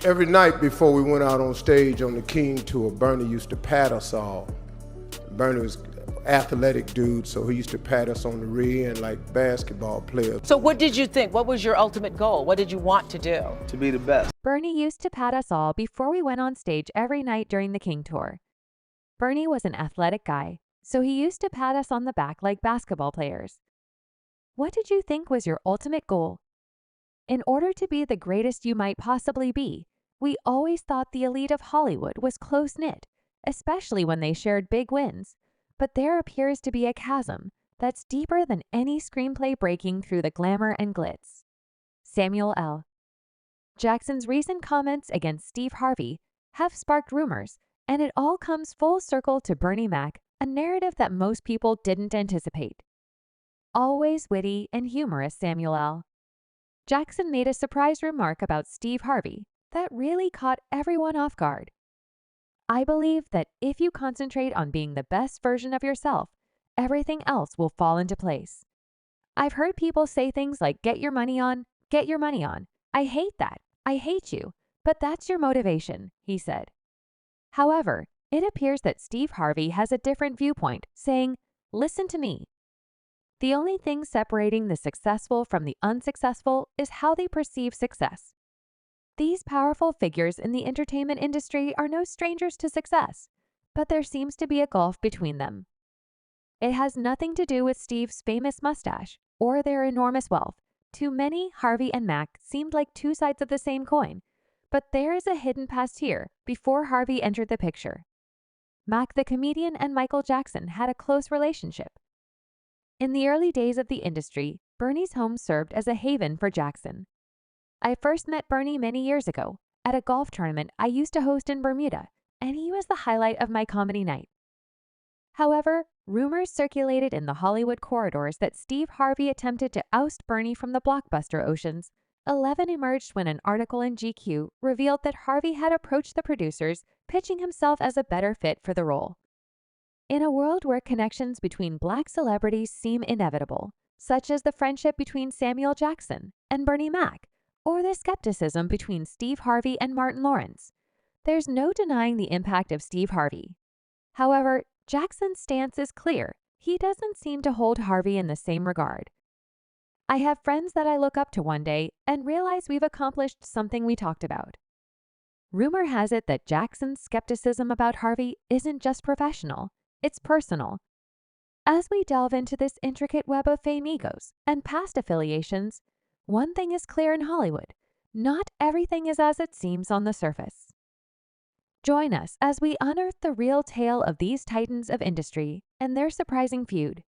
Every night before we went out on stage on the King tour, Bernie used to pat us all. Bernie was an athletic dude, so he used to pat us on the rear end like basketball players. So what did you think? What was your ultimate goal? What did you want to do? To be the best. Bernie used to pat us all before we went on stage every night during the King tour. Bernie was an athletic guy, so he used to pat us on the back like basketball players. What did you think was your ultimate goal? In order to be the greatest you might possibly be, we always thought the elite of Hollywood was close-knit, especially when they shared big wins. But there appears to be a chasm that's deeper than any screenplay breaking through the glamour and glitz. Samuel L. Jackson's recent comments against Steve Harvey have sparked rumors, and it all comes full circle to Bernie Mac, a narrative that most people didn't anticipate. Always witty and humorous Samuel L. Jackson made a surprise remark about Steve Harvey that really caught everyone off guard. I believe that if you concentrate on being the best version of yourself, everything else will fall into place. I've heard people say things like, get your money on, get your money on. I hate that. I hate you. But that's your motivation, he said. However, it appears that Steve Harvey has a different viewpoint, saying, listen to me. The only thing separating the successful from the unsuccessful is how they perceive success. These powerful figures in the entertainment industry are no strangers to success, but there seems to be a gulf between them. It has nothing to do with Steve's famous mustache or their enormous wealth. To many, Harvey and Mac seemed like two sides of the same coin, but there is a hidden past here before Harvey entered the picture. Mac the comedian and Michael Jackson had a close relationship. In the early days of the industry, Bernie's home served as a haven for Jackson. I first met Bernie many years ago at a golf tournament I used to host in Bermuda, and he was the highlight of my comedy night. However, rumors circulated in the Hollywood corridors that Steve Harvey attempted to oust Bernie from the blockbuster oceans. 11 emerged when an article in GQ revealed that Harvey had approached the producers, pitching himself as a better fit for the role. In a world where connections between black celebrities seem inevitable, such as the friendship between Samuel Jackson and Bernie Mac, or the skepticism between Steve Harvey and Martin Lawrence, there's no denying the impact of Steve Harvey. However, Jackson's stance is clear. He doesn't seem to hold Harvey in the same regard. I have friends that I look up to one day and realize we've accomplished something we talked about. Rumor has it that Jackson's skepticism about Harvey isn't just professional, it's personal. As we delve into this intricate web of fame egos and past affiliations, one thing is clear in Hollywood: not everything is as it seems on the surface. Join us as we unearth the real tale of these titans of industry and their surprising feud.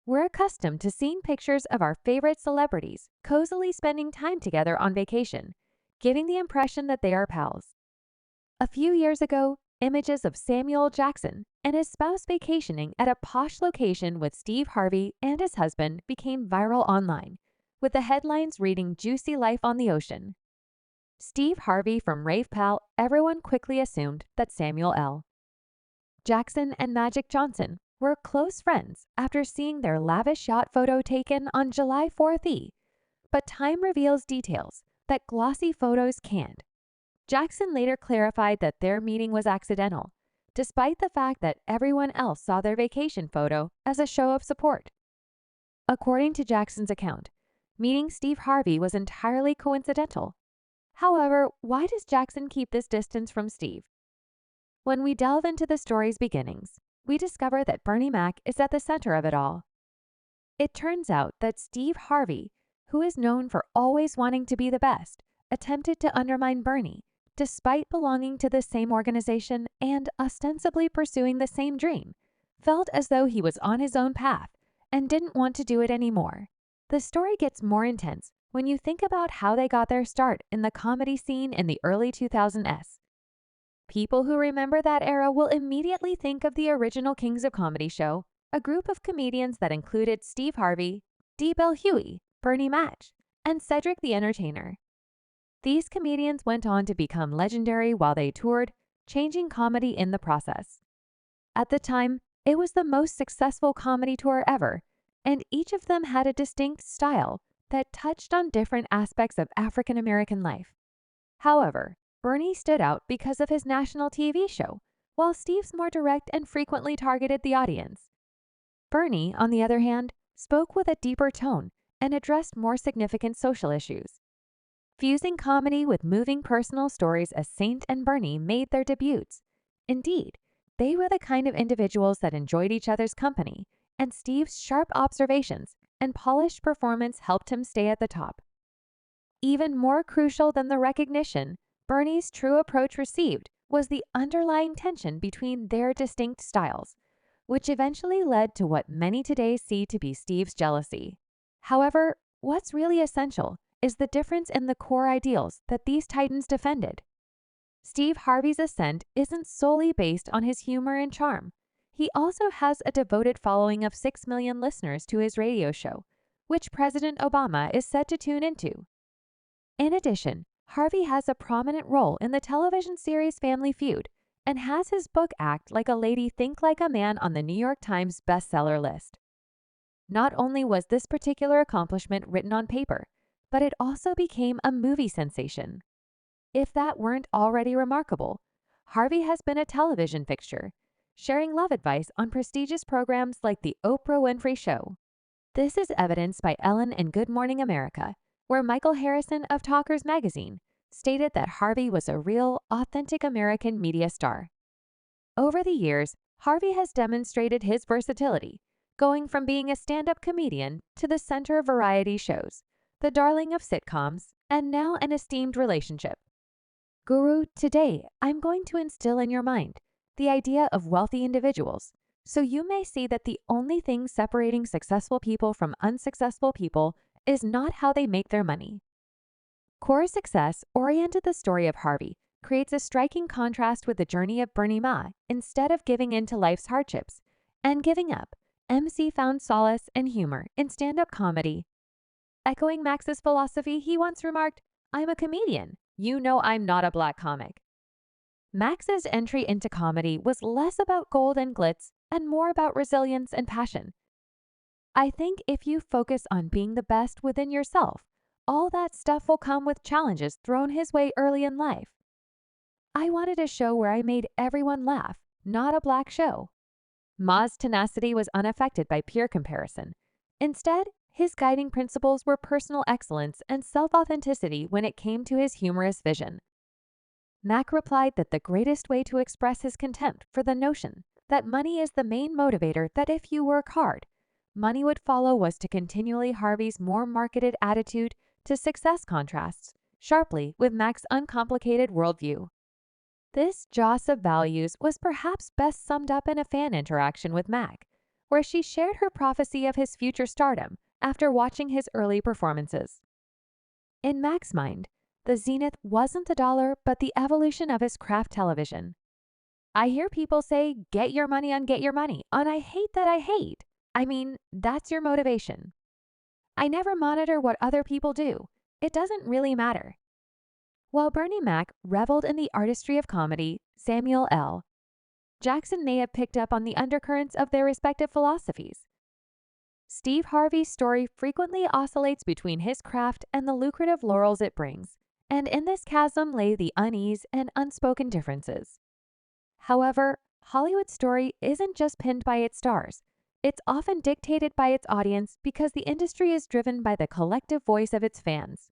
We're accustomed to seeing pictures of our favorite celebrities cozily spending time together on vacation, giving the impression that they are pals. A few years ago, images of Samuel Jackson and his spouse vacationing at a posh location with Steve Harvey and his husband became viral online, with the headlines reading "Juicy Life on the Ocean." Steve Harvey from Rave Pal, everyone quickly assumed that Samuel L. Jackson and Magic Johnson were close friends after seeing their lavish yacht photo taken on July 4th. But time reveals details that glossy photos can't. Jackson later clarified that their meeting was accidental, despite the fact that everyone else saw their vacation photo as a show of support. According to Jackson's account, meeting Steve Harvey was entirely coincidental. However, why does Jackson keep this distance from Steve? When we delve into the story's beginnings, we discover that Bernie Mac is at the center of it all. It turns out that Steve Harvey, who is known for always wanting to be the best, attempted to undermine Bernie, despite belonging to the same organization and ostensibly pursuing the same dream, felt as though he was on his own path and didn't want to do it anymore. The story gets more intense when you think about how they got their start in the comedy scene in the early 2000s. People who remember that era will immediately think of the original Kings of Comedy show, a group of comedians that included Steve Harvey, D. Bell Huey, Bernie Mac, and Cedric the Entertainer. These comedians went on to become legendary while they toured, changing comedy in the process. At the time, it was the most successful comedy tour ever, and each of them had a distinct style that touched on different aspects of African American life. However, Bernie stood out because of his national TV show, while Steve's more direct and frequently targeted the audience. Bernie, on the other hand, spoke with a deeper tone and addressed more significant social issues. Fusing comedy with moving personal stories as Saint and Bernie made their debuts. Indeed, they were the kind of individuals that enjoyed each other's company, and Steve's sharp observations and polished performance helped him stay at the top. Even more crucial than the recognition Bernie's true approach received was the underlying tension between their distinct styles, which eventually led to what many today see to be Steve's jealousy. However, what's really essential is the difference in the core ideals that these titans defended. Steve Harvey's ascent isn't solely based on his humor and charm. He also has a devoted following of 6 million listeners to his radio show, which President Obama is said to tune into. In addition, Harvey has a prominent role in the television series Family Feud and has his book Act Like a Lady, Think Like a Man on the New York Times bestseller list. Not only was this particular accomplishment written on paper, but it also became a movie sensation. If that weren't already remarkable, Harvey has been a television fixture, sharing love advice on prestigious programs like The Oprah Winfrey Show. This is evidenced by Ellen and Good Morning America, where Michael Harrison of Talkers magazine stated that Harvey was a real, authentic American media star. Over the years, Harvey has demonstrated his versatility, going from being a stand-up comedian to the center of variety shows, the darling of sitcoms, and now an esteemed relationship. Guru, today I'm going to instill in your mind the idea of wealthy individuals, so you may see that the only thing separating successful people from unsuccessful people is not how they make their money. Core Success oriented the story of Harvey creates a striking contrast with the journey of Bernie Ma. Instead of giving in to life's hardships and giving up, MC found solace and humor in stand-up comedy. Echoing Max's philosophy, he once remarked, "I'm a comedian. You know I'm not a black comic." Max's entry into comedy was less about gold and glitz and more about resilience and passion. I think if you focus on being the best within yourself, all that stuff will come with challenges thrown his way early in life. I wanted a show where I made everyone laugh, not a black show. Ma's tenacity was unaffected by peer comparison. Instead, his guiding principles were personal excellence and self-authenticity when it came to his humorous vision. Mac replied that the greatest way to express his contempt for the notion that money is the main motivator, that if you work hard, money would follow, was to continually Harvey's more marketed attitude to success contrasts sharply with Mac's uncomplicated worldview. This joss of values was perhaps best summed up in a fan interaction with Mac, where she shared her prophecy of his future stardom after watching his early performances. In Mac's mind, the zenith wasn't the dollar, but the evolution of his craft television. I hear people say, get your money on Get Your Money, and I hate that I hate. I mean, that's your motivation. I never monitor what other people do. It doesn't really matter. While Bernie Mac reveled in the artistry of comedy, Samuel L. Jackson may have picked up on the undercurrents of their respective philosophies. Steve Harvey's story frequently oscillates between his craft and the lucrative laurels it brings, and in this chasm lay the unease and unspoken differences. However, Hollywood's story isn't just pinned by its stars. It's often dictated by its audience because the industry is driven by the collective voice of its fans.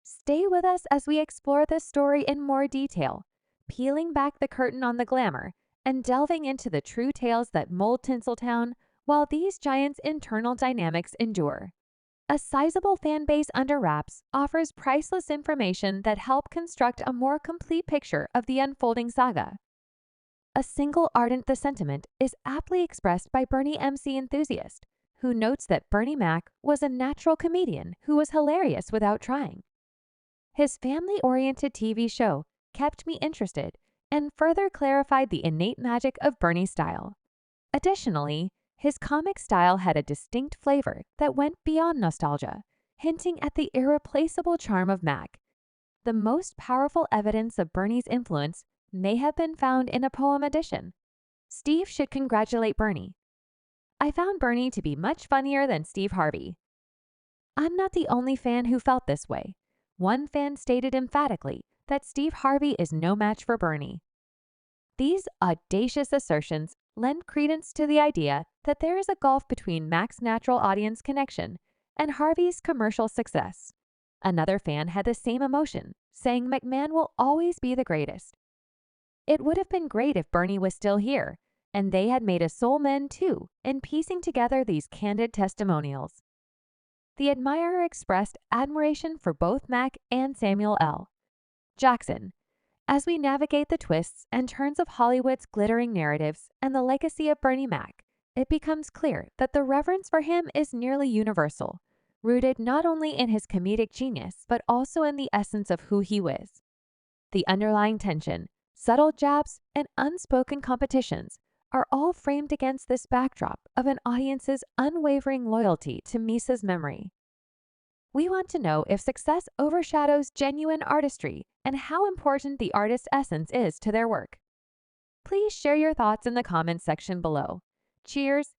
Stay with us as we explore this story in more detail, peeling back the curtain on the glamour and delving into the true tales that mold Tinseltown while these giants' internal dynamics endure. A sizable fan base under wraps offers priceless information that help construct a more complete picture of the unfolding saga. A single ardent the sentiment is aptly expressed by Bernie MC Enthusiast, who notes that Bernie Mac was a natural comedian who was hilarious without trying. His family-oriented TV show kept me interested and further clarified the innate magic of Bernie's style. Additionally, his comic style had a distinct flavor that went beyond nostalgia, hinting at the irreplaceable charm of Mac. The most powerful evidence of Bernie's influence may have been found in a poem edition. Steve should congratulate Bernie. I found Bernie to be much funnier than Steve Harvey. I'm not the only fan who felt this way. One fan stated emphatically that Steve Harvey is no match for Bernie. These audacious assertions lend credence to the idea that there is a gulf between Mac's natural audience connection and Harvey's commercial success. Another fan had the same emotion, saying McMahon will always be the greatest. It would have been great if Bernie was still here, and they had made a soul mend too in piecing together these candid testimonials. The admirer expressed admiration for both Mac and Samuel L. Jackson. As we navigate the twists and turns of Hollywood's glittering narratives and the legacy of Bernie Mac, it becomes clear that the reverence for him is nearly universal, rooted not only in his comedic genius but also in the essence of who he was. The underlying tension, subtle jabs, and unspoken competitions are all framed against this backdrop of an audience's unwavering loyalty to Misa's memory. We want to know if success overshadows genuine artistry and how important the artist's essence is to their work. Please share your thoughts in the comments section below. Cheers,